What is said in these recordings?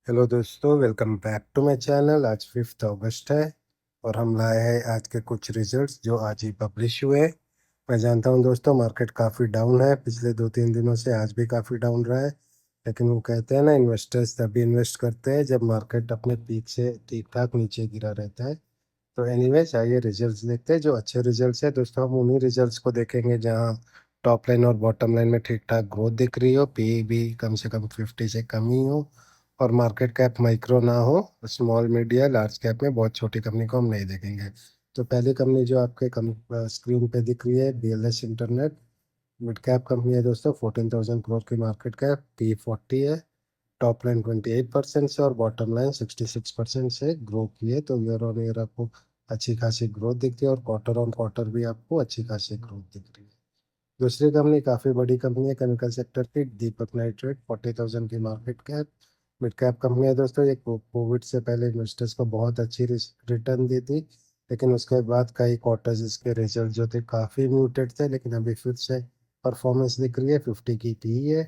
Hello दोस्तों, welcome back to my channel. आज 5 अगस्त है और हम लाए हैं आज के कुछ रिजल्ट्स जो आज ही पब्लिश हुए। मैं जानता हूं दोस्तों, मार्केट काफ़ी डाउन है पिछले 2-3 दिनों से, आज भी काफ़ी डाउन रहा है। लेकिन वो कहते हैं ना, इन्वेस्टर्स तभी इन्वेस्ट करते हैं जब मार्केट अपने पीक से ठीक ठाक नीचे गिरा रहता है। तो एनीवेज, आइए रिजल्ट्स देखते हैं। जो अच्छे रिजल्ट्स है दोस्तों, हम उन्हीं रिजल्ट्स को देखेंगे जहाँ टॉप लाइन और बॉटम लाइन में ठीक ठाक ग्रोथ दिख रही हो, पी भी कम से कम 50 से कम ही हो, और मार्केट कैप माइक्रो ना हो। स्मॉल मीडिया लार्ज कैप में बहुत छोटी कंपनी को हम नहीं देखेंगे। तो पहली कंपनी जो आपके स्क्रीन पे दिख रही है, BLS internet. Mid cap company है दोस्तों, 14,000 करोड़ की मार्केट कैप, P40 है। टॉप लाइन 28% से और बॉटम लाइन 66% से ग्रो की है। तो ईयर ऑन ईयर आपको अच्छी खासी ग्रोथ दिखती है और क्वार्टर ऑन क्वार्टर भी आपको अच्छी खासी ग्रोथ दिख रही है। दूसरी कंपनी काफ़ी बड़ी कंपनी है केमिकल सेक्टर की, दीपक नाइट्रेट, 40,000 की market cap. Mid cap company है दोस्तों। ये कोविड से पहले इन्वेस्टर्स को बहुत अच्छी रिटर्न दी थी, लेकिन उसके बाद कई क्वार्टर्स इसके रिजल्ट जो थे काफ़ी म्यूटेड थे, लेकिन अभी फिर से परफॉर्मेंस दिख रही है। 50 की पी है।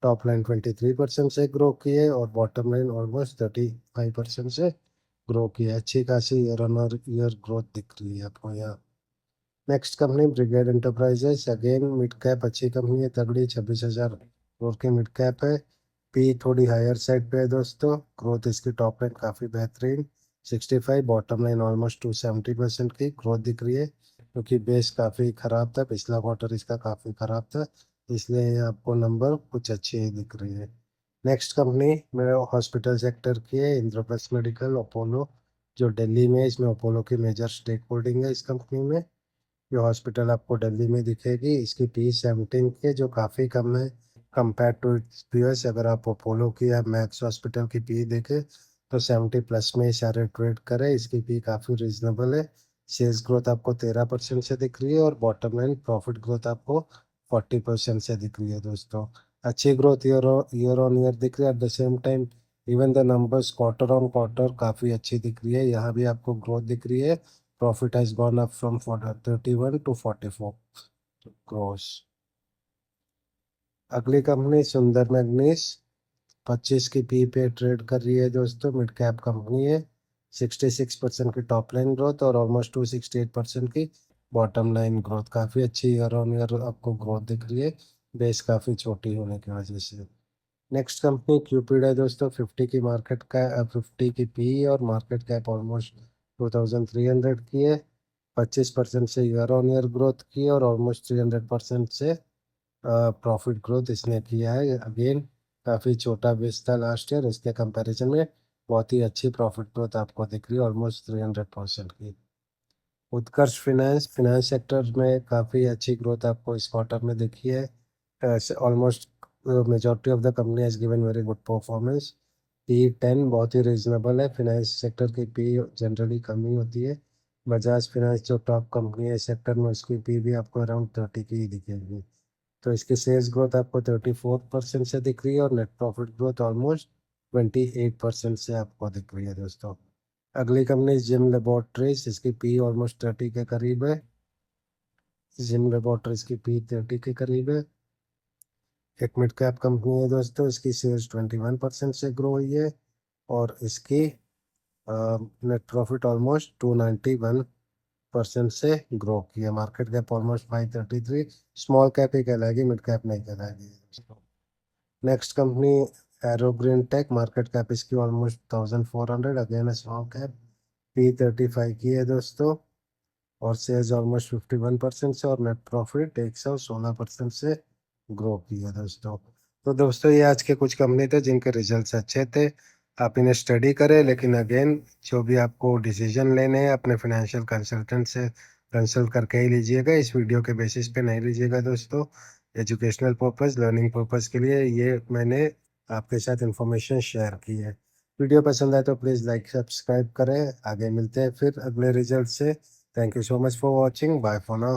टॉप लाइन 23% से ग्रो की है और बॉटम लाइन ऑलमोस्ट 35% से ग्रो की है। अच्छी खासी ईयर ऑन ईयर ग्रोथ दिख रही है आपको यहाँ। Next company brigade enterprises, again mid cap अच्छी कंपनी है, तगड़ी 26,000 करोड़ की मिड कैप है। पी थोड़ी हायर साइड पे है दोस्तों। ग्रोथ इसकी टॉप लाइन काफ़ी बेहतरीन 65, बॉटम लाइन ऑलमोस्ट 270% की ग्रोथ दिख रही है, क्योंकि बेस काफ़ी ख़राब था, पिछला क्वार्टर इसका काफ़ी ख़राब था, इसलिए आपको नंबर कुछ अच्छे ही दिख रही है। नेक्स्ट कंपनी मेरे हॉस्पिटल सेक्टर की है, इंद्रप्रस्थ मेडिकल, अपोलो, जो दिल्ली में है। इसमें अपोलो की मेजर स्टेक होल्डिंग है इस कंपनी में। ये हॉस्पिटल आपको दिल्ली में दिखेगी। इसकी P17 के जो काफ़ी कम है कंपेयर टू इट्स पीयर्स। अगर आप अपोलो की या मैक्स हॉस्पिटल की पी देखें तो 70 प्लस में ये सारे ट्रेड करें। इसकी पी काफ़ी रीजनेबल है। सेल्स ग्रोथ आपको 13% से दिख रही है और बॉटम लाइन प्रॉफिट ग्रोथ आपको 40% से दिख रही है दोस्तों। अच्छी ग्रोथ ईयर ऑन ईयर दिख रही है। At the same time even the numbers quarter on quarter काफ़ी अच्छी दिख रही है। यहाँ भी आपको ग्रोथ दिख रही है। Profit has gone up from 31 to 44 crores. अगली कंपनी सुंदर मैग्नीस, 25 की पी पे ट्रेड कर रही है दोस्तों। मिड कैप कंपनी है। 66% की टॉप लाइन ग्रोथ और ऑलमोस्ट 268% की बॉटम लाइन ग्रोथ। काफ़ी अच्छी ईयर ऑन ईयर आपको ग्रोथ दिख रही है, बेस काफ़ी छोटी होने की वजह से। नेक्स्ट कंपनी क्यूपिड है दोस्तों, 50 की मार्केट का 50 की पी और मार्केट कैप ऑलमोस्ट 2,300 की है। 25% से ईयर ऑन ईयर ग्रोथ की है और ऑलमोस्ट 300% से प्रॉफिट ग्रोथ इसने किया है। अगेन काफ़ी छोटा बेस था लास्ट ईयर, इसके कंपैरिजन में बहुत ही अच्छी प्रॉफिट ग्रोथ आपको दिख रही है, ऑलमोस्ट 300% की। उत्कर्ष फाइनेंस, फाइनेंस सेक्टर में काफ़ी अच्छी ग्रोथ आपको इस क्वार्टर में दिखी है। Almost majority of the company has given very good performance. P10 बहुत ही रीजनेबल है। फाइनेंस सेक्टर की पी जनरली कम ही होती है। बजाज फाइनेंस जो टॉप कंपनी है इस सेक्टर में, उसकी पी भी आपको अराउंड 30 की ही दिखेगी। तो इसकी सेल्स ग्रोथ आपको 34% से दिख रही है और नेट प्रॉफिट ग्रोथ ऑलमोस्ट 28% से आपको दिख रही है दोस्तों। अगली कंपनी जिम लेबोरेटरीज, इसकी पी ऑलमोस्ट 30 के करीब है। जिम लेबोरेटरीज की पी 30 के करीब है। एक मिड कैप कंपनी है दोस्तों, इसकी सेल्स 21% से ग्रो हुई है और इसकी नेट प्रॉफिट ऑलमोस्ट 291% से ग्रो की है। Market cap almost 533, small cap ही कहलाएगी, मिड कैप नहीं कहलाएगी दोस्तों। Next company arrow green tech, market cap इसकी almost 1,400, again small cap, P35 की है दोस्तों और सेल्स ऑलमोस्ट 51% से और नेट प्रॉफिट 116% से ग्रो की है दोस्तों। तो दोस्तों, ये आज के कुछ कंपनी थे जिनके रिजल्ट्स अच्छे थे। आप इन्हें स्टडी करें, लेकिन अगेन जो भी आपको डिसीजन लेने हैं अपने फाइनेंशियल कंसल्टेंट से कंसल्ट करके ही लीजिएगा। इस वीडियो के बेसिस पे नहीं लीजिएगा दोस्तों। एजुकेशनल पर्पस, लर्निंग पर्पस के लिए ये मैंने आपके साथ इंफॉर्मेशन शेयर की है। वीडियो पसंद आए तो प्लीज़ लाइक सब्सक्राइब करें। आगे मिलते हैं फिर अगले रिजल्ट से। Thank you so much for watching. Bye for now.